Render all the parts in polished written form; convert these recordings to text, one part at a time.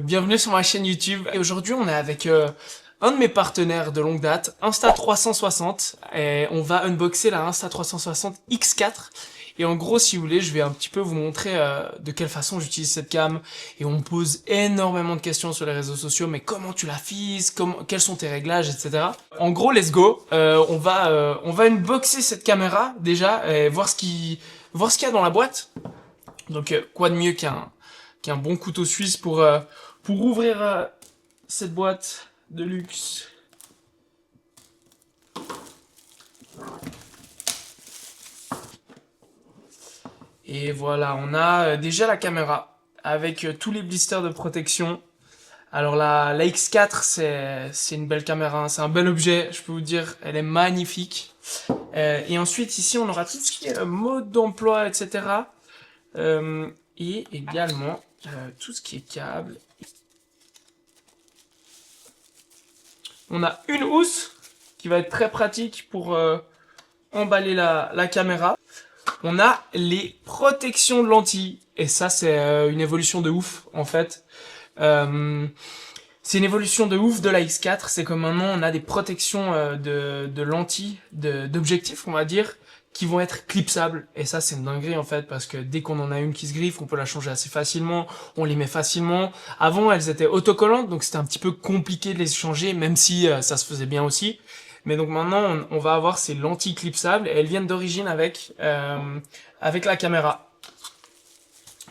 Bienvenue sur ma chaîne YouTube. Et aujourd'hui, on est avec un de mes partenaires de longue date, Insta360. Et on va unboxer la Insta360 X4. Et en gros, si vous voulez, je vais un petit peu vous montrer de quelle façon j'utilise cette cam. Et on me pose énormément de questions sur les réseaux sociaux. Mais comment tu la fises, quels sont tes réglages, etc. En gros, let's go. On va unboxer cette caméra déjà et voir ce qu'il y a dans la boîte. Donc, quoi de mieux qu'un bon couteau suisse pour ouvrir cette boîte de luxe. Et voilà, on a déjà la caméra avec tous les blisters de protection. Alors la X4, c'est une belle caméra, hein, c'est un bel objet, je peux vous dire, elle est magnifique. Et ensuite, ici, on aura tout ce qui est mode d'emploi, etc. Et également tout ce qui est câble. On a une housse qui va être très pratique pour emballer la caméra. On a les protections de lentilles. Et ça, c'est une évolution de ouf, en fait. C'est une évolution de ouf de la X4. C'est que maintenant, on a des protections de lentilles, d'objectifs, on va dire, qui vont être clipsables. Et ça, c'est une dinguerie, en fait, parce que dès qu'on en a une qui se griffe, on peut la changer assez facilement, on les met facilement. Avant, elles étaient autocollantes, donc c'était un petit peu compliqué de les changer, même si ça se faisait bien aussi. Mais donc maintenant, on va avoir ces lentilles clipsables, et elles viennent d'origine avec la caméra.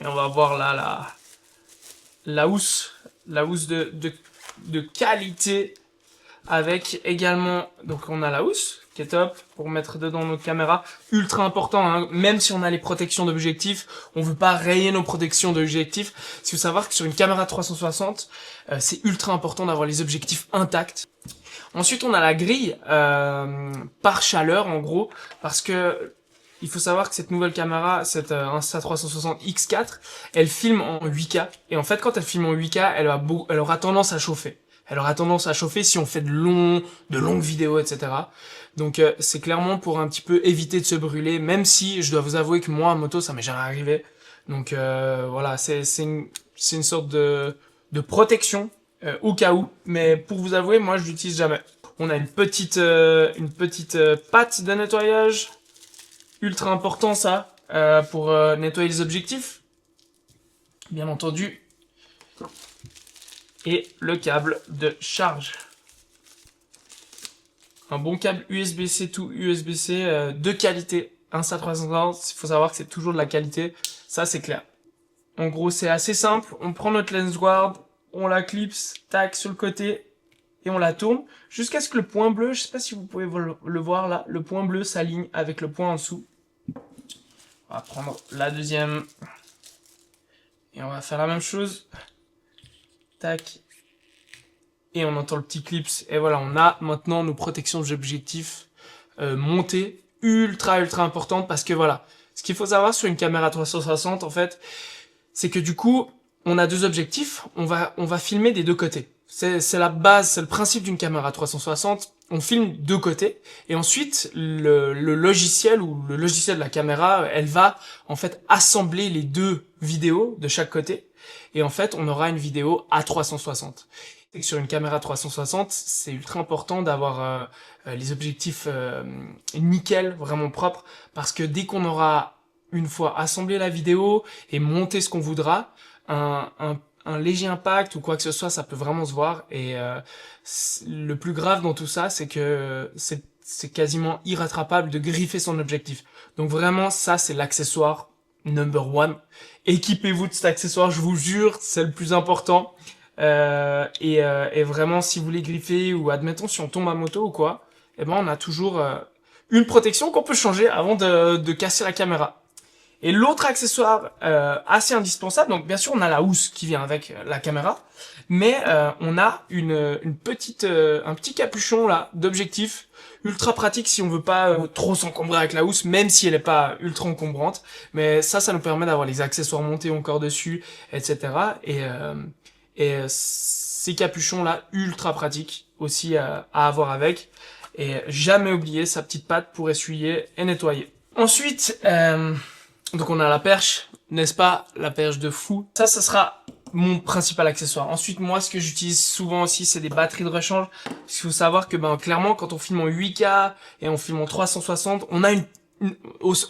Et on va voir là la housse de qualité, avec également, donc on a la housse qui est top pour mettre dedans notre caméra, ultra important, hein, même si on a les protections d'objectifs, on veut pas rayer nos protections d'objectifs. Il faut savoir que sur une caméra 360, c'est ultra important d'avoir les objectifs intacts. Ensuite, on a la grille par chaleur, en gros, parce que il faut savoir que cette nouvelle caméra, cette Insta360 X4, elle filme en 8K. Et en fait, quand elle filme en 8K, elle aura tendance à chauffer. Elle aura tendance à chauffer si on fait de longues vidéos, etc. Donc c'est clairement pour un petit peu éviter de se brûler, même si je dois vous avouer que moi, en moto, ça m'est jamais arrivé. Donc voilà, c'est une sorte de protection au cas où. Mais pour vous avouer, moi, je l'utilise jamais. On a une petite patte de nettoyage. Ultra important ça, pour nettoyer les objectifs, bien entendu. Et le câble de charge. Un bon câble USB-C to USB-C de qualité. Insta360, il faut savoir que c'est toujours de la qualité, ça c'est clair. En gros, c'est assez simple, on prend notre lens guard, on la clipse, tac, sur le côté, et on la tourne, jusqu'à ce que le point bleu, je sais pas si vous pouvez le voir là, le point bleu s'aligne avec le point en dessous. On va prendre la deuxième. Et on va faire la même chose. Tac. Et on entend le petit clips. Et voilà, on a maintenant nos protections d'objectifs montées. Ultra importantes. Parce que voilà, ce qu'il faut savoir sur une caméra 360, en fait, c'est que du coup, on a deux objectifs. On va filmer des deux côtés. C'est la base, c'est le principe d'une caméra 360. On filme deux côtés et ensuite le logiciel ou le logiciel de la caméra, elle va en fait assembler les deux vidéos de chaque côté et en fait on aura une vidéo à 360. Et sur une caméra 360, c'est ultra important d'avoir les objectifs nickel, vraiment propres, parce que dès qu'on aura une fois assemblé la vidéo et monté ce qu'on voudra, un léger impact ou quoi que ce soit, ça peut vraiment se voir. Et le plus grave dans tout ça, c'est que c'est quasiment irrattrapable de griffer son objectif. Donc vraiment, ça, c'est l'accessoire number one. Équipez-vous de cet accessoire, je vous jure, c'est le plus important. Et vraiment, si vous voulez griffer, ou admettons si on tombe à moto ou quoi, eh ben on a toujours une protection qu'on peut changer avant de casser la caméra. Et l'autre accessoire assez indispensable, donc bien sûr on a la housse qui vient avec la caméra, mais on a un petit capuchon là d'objectif, ultra pratique si on veut pas trop s'encombrer avec la housse, même si elle est pas ultra encombrante. Mais ça nous permet d'avoir les accessoires montés encore dessus, etc. Et ces capuchons là ultra pratiques aussi à avoir avec. Et jamais oublier sa petite patte pour essuyer et nettoyer. Ensuite, donc on a la perche, n'est-ce pas? La perche de fou. Ça sera mon principal accessoire. Ensuite, moi, ce que j'utilise souvent aussi, c'est des batteries de rechange. Parce qu'il faut savoir que, ben, clairement, quand on filme en 8K et on filme en 360, on a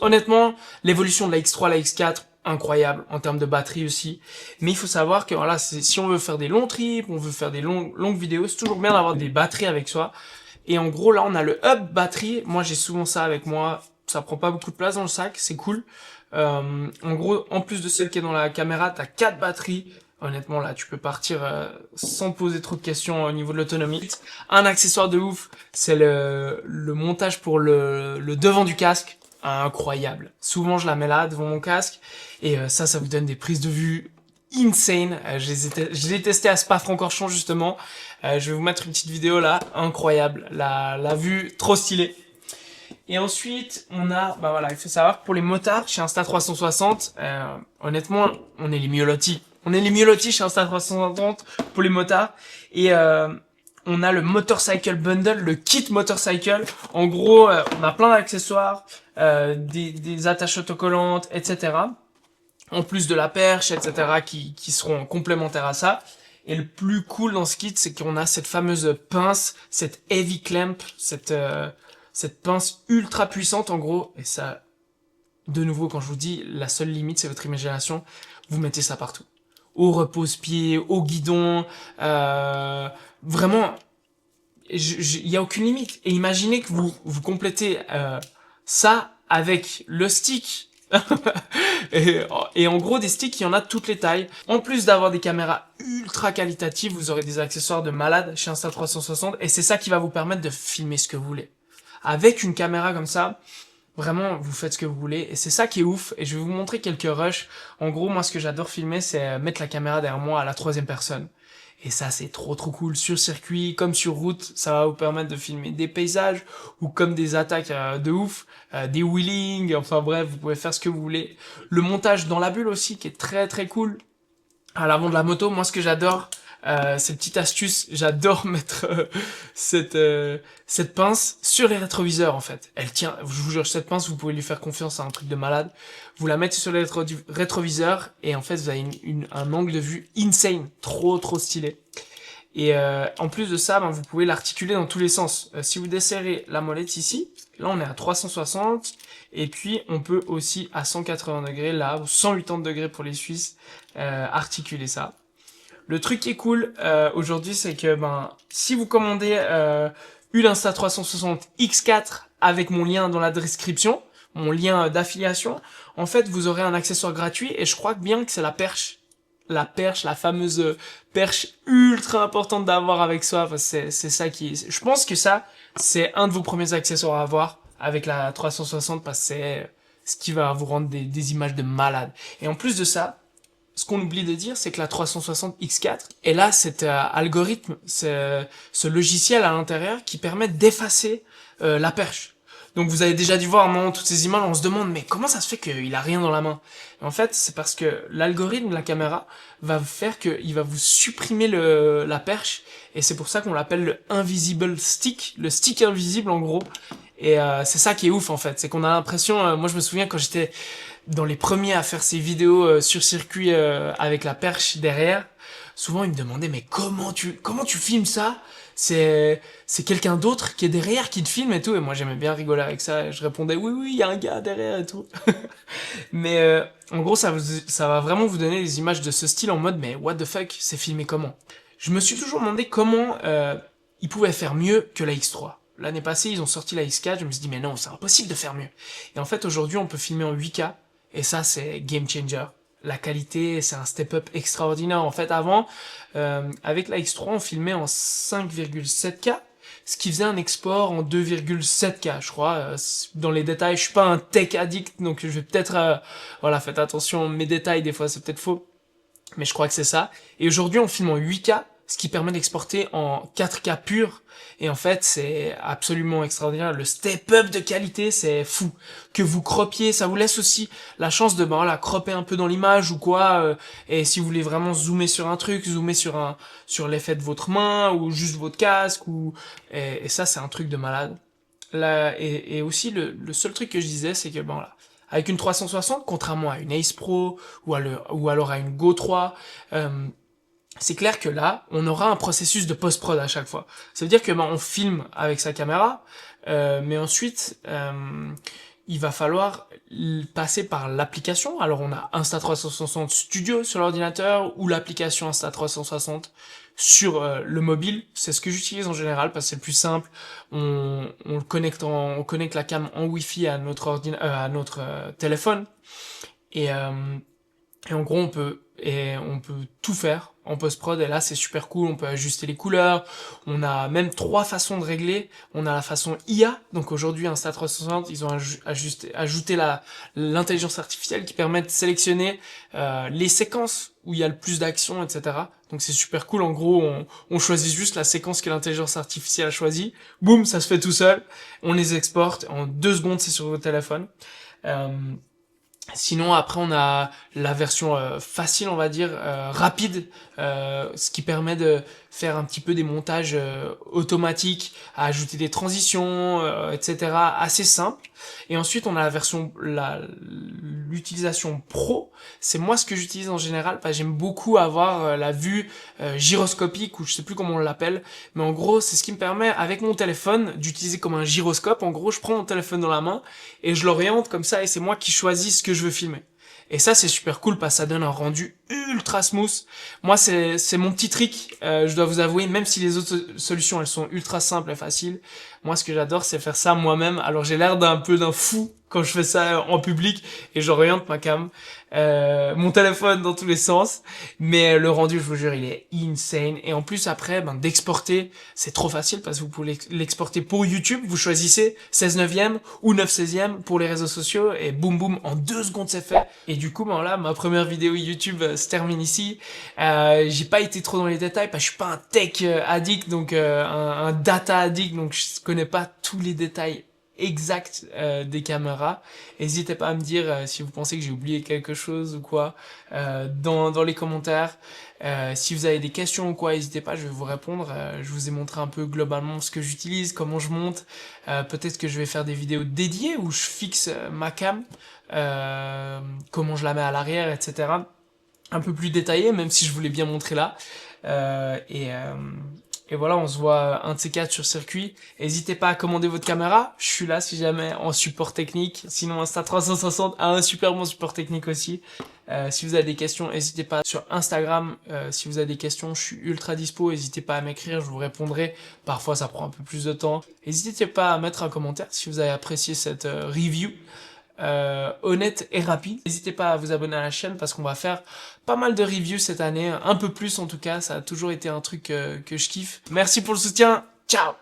honnêtement, l'évolution de la X3 à la X4, incroyable, en termes de batterie aussi. Mais il faut savoir que, voilà, si on veut faire des longs trips, on veut faire des longues vidéos, c'est toujours bien d'avoir des batteries avec soi. Et en gros, là, on a le hub batterie. Moi, j'ai souvent ça avec moi. Ça prend pas beaucoup de place dans le sac, c'est cool. En gros, en plus de celle qui est dans la caméra, t'as 4 batteries. Honnêtement, là, tu peux partir sans poser trop de questions au niveau de l'autonomie. Un accessoire de ouf, c'est le montage pour le devant du casque. Incroyable. Souvent, je la mets là, devant mon casque. Et ça vous donne des prises de vue insane. Je l'ai testé à Spa-Francorchamps, justement. Je vais vous mettre une petite vidéo là. Incroyable. La vue, trop stylée. Et ensuite, on a, bah voilà, il faut savoir que pour les motards, chez Insta360, honnêtement, on est les mieux lotis. On est les mieux lotis chez Insta360 pour les motards. Et on a le Motorcycle Bundle, le kit Motorcycle. En gros, on a plein d'accessoires, des attaches autocollantes, etc. En plus de la perche, etc. qui seront complémentaires à ça. Et le plus cool dans ce kit, c'est qu'on a cette fameuse pince, cette heavy clamp, cette pince ultra puissante en gros, et ça, de nouveau quand je vous dis, la seule limite c'est votre imagination, vous mettez ça partout. Au repose-pied, au guidon, vraiment, il y a aucune limite. Et imaginez que vous complétez ça avec le stick. et en gros des sticks, il y en a de toutes les tailles. En plus d'avoir des caméras ultra qualitatives, vous aurez des accessoires de malade chez Insta360, et c'est ça qui va vous permettre de filmer ce que vous voulez. Avec une caméra comme ça, vraiment, vous faites ce que vous voulez. Et c'est ça qui est ouf. Et je vais vous montrer quelques rushs. En gros, moi, ce que j'adore filmer, c'est mettre la caméra derrière moi à la 3e personne. Et ça, c'est trop cool. Sur circuit, comme sur route, ça va vous permettre de filmer des paysages ou comme des attaques de ouf, des wheelings. Enfin bref, vous pouvez faire ce que vous voulez. Le montage dans la bulle aussi, qui est très cool. À l'avant de la moto, moi, ce que j'adore, cette petite astuce, j'adore mettre cette pince sur les rétroviseurs en fait. Elle tient, je vous jure, cette pince, vous pouvez lui faire confiance, à un truc de malade. Vous la mettez sur les rétroviseurs et en fait vous avez un angle de vue insane, trop stylé. Et en plus de ça, ben, vous pouvez l'articuler dans tous les sens. Si vous desserrez la molette ici, là on est à 360, et puis on peut aussi à 180 degrés, là, ou 180 degrés pour les Suisses, articuler ça. Le truc qui est cool aujourd'hui, c'est que ben si vous commandez une Insta360 X4 avec mon lien dans la description, mon lien d'affiliation, en fait vous aurez un accessoire gratuit, et je crois bien que c'est la perche. La perche, la fameuse perche ultra importante d'avoir avec soi. Enfin, c'est ça qui... Je pense que ça, c'est un de vos premiers accessoires à avoir avec la 360, parce que c'est ce qui va vous rendre des images de malade. Et en plus de ça, ce qu'on oublie de dire, c'est que la 360 X4, elle a cet algorithme, ce logiciel à l'intérieur qui permet d'effacer la perche. Donc vous avez déjà dû voir à un moment toutes ces images, on se demande mais comment ça se fait qu'il a rien dans la main? Et en fait, c'est parce que l'algorithme de la caméra va faire qu'il va vous supprimer la perche, et c'est pour ça qu'on l'appelle le invisible stick, le stick invisible en gros. Et c'est ça qui est ouf en fait, c'est qu'on a l'impression, moi je me souviens quand j'étais dans les premiers à faire ces vidéos sur circuit avec la perche derrière, souvent ils me demandaient mais comment tu filmes ça? C'est quelqu'un d'autre qui est derrière qui te filme et tout, et moi j'aimais bien rigoler avec ça, et je répondais oui il y a un gars derrière et tout. Mais en gros ça va vraiment vous donner des images de ce style en mode mais what the fuck, c'est filmé comment? Je me suis toujours demandé comment ils pouvaient faire mieux que la X3. L'année passée ils ont sorti la X4, je me suis dit mais non, c'est impossible de faire mieux. Et en fait aujourd'hui on peut filmer en 8K, et ça c'est game changer. La qualité, c'est un step-up extraordinaire. En fait, avant, avec la X3, on filmait en 5,7K, ce qui faisait un export en 2,7K, je crois. Dans les détails, je suis pas un tech addict, donc je vais peut-être... voilà, faites attention, mes détails, des fois, c'est peut-être faux. Mais je crois que c'est ça. Et aujourd'hui, on filme en 8K, ce qui permet d'exporter en 4K pur. Et en fait, c'est absolument extraordinaire. Le step-up de qualité, c'est fou. Que vous cropiez, ça vous laisse aussi la chance de, ben voilà, cropper un peu dans l'image ou quoi. Et si vous voulez vraiment zoomer sur un truc, zoomer sur l'effet de votre main ou juste votre casque et ça, c'est un truc de malade. Là, et aussi, le seul truc que je disais, c'est que, ben voilà, Avec une 360, contrairement à une Ace Pro ou alors à une Go 3, c'est clair que là, on aura un processus de post-prod à chaque fois. Ça veut dire que on filme avec sa caméra, mais ensuite, il va falloir passer par l'application. Alors on a Insta360 Studio sur l'ordinateur ou l'application Insta360 sur le mobile. C'est ce que j'utilise en général parce que c'est le plus simple. On connecte la cam en Wi-Fi à notre téléphone et en gros, on peut tout faire en post-prod, et là, c'est super cool, on peut ajuster les couleurs, on a même 3 façons de régler, on a la façon IA, donc aujourd'hui, Insta360, ils ont ajouté l'intelligence artificielle qui permet de sélectionner les séquences où il y a le plus d'action, etc. Donc c'est super cool, en gros, on choisit juste la séquence que l'intelligence artificielle a choisie, boum, ça se fait tout seul, on les exporte, en 2 secondes, c'est sur votre téléphone. Sinon, après, on a la version facile, on va dire, rapide, ce qui permet de faire un petit peu des montages automatiques, à ajouter des transitions, etc. assez simple. Et ensuite, on a la version, l'utilisation pro. C'est moi ce que j'utilise en général, parce que j'aime beaucoup avoir la vue gyroscopique, ou je sais plus comment on l'appelle, mais en gros, c'est ce qui me permet, avec mon téléphone, d'utiliser comme un gyroscope. En gros, je prends mon téléphone dans la main et je l'oriente comme ça, et c'est moi qui choisis ce que je veux filmer. Et ça, c'est super cool parce que ça donne un rendu ultra smooth. Moi, c'est mon petit trick, je dois vous avouer, même si les autres solutions, elles sont ultra simples et faciles. Moi, ce que j'adore, c'est faire ça moi-même. Alors, j'ai l'air d'un fou quand je fais ça en public et j'oriente ma cam, mon téléphone dans tous les sens. Mais le rendu, je vous jure, il est insane. Et en plus, après, d'exporter, c'est trop facile parce que vous pouvez l'exporter pour YouTube. Vous choisissez 16/9 ou 9/16 pour les réseaux sociaux et boum boum, en 2 secondes, c'est fait. Et du coup, là, ma première vidéo YouTube se termine ici. J'ai pas été trop dans les détails parce que je suis pas un tech addict, donc un data addict, donc je connais pas tous les détails exacts des caméras. N'hésitez pas à me dire si vous pensez que j'ai oublié quelque chose ou quoi dans les commentaires. Si vous avez des questions ou quoi, n'hésitez pas, je vais vous répondre. Je vous ai montré un peu globalement ce que j'utilise, comment je monte. Peut-être que je vais faire des vidéos dédiées où je fixe ma cam, comment je la mets à l'arrière, etc. Un peu plus détaillé, même si je voulais bien montrer là. Et voilà, on se voit un de ces 4 sur circuit. N'hésitez pas à commander votre caméra. Je suis là si jamais en support technique. Sinon, Insta360 a un super bon support technique aussi. Si vous avez des questions, n'hésitez pas. Sur Instagram, si vous avez des questions, je suis ultra dispo. N'hésitez pas à m'écrire, je vous répondrai. Parfois, ça prend un peu plus de temps. N'hésitez pas à mettre un commentaire si vous avez apprécié cette review. Honnête et rapide. N'hésitez pas à vous abonner à la chaîne parce qu'on va faire pas mal de reviews cette année, un peu plus en tout cas, ça a toujours été un truc que je kiffe. Merci pour le soutien, ciao!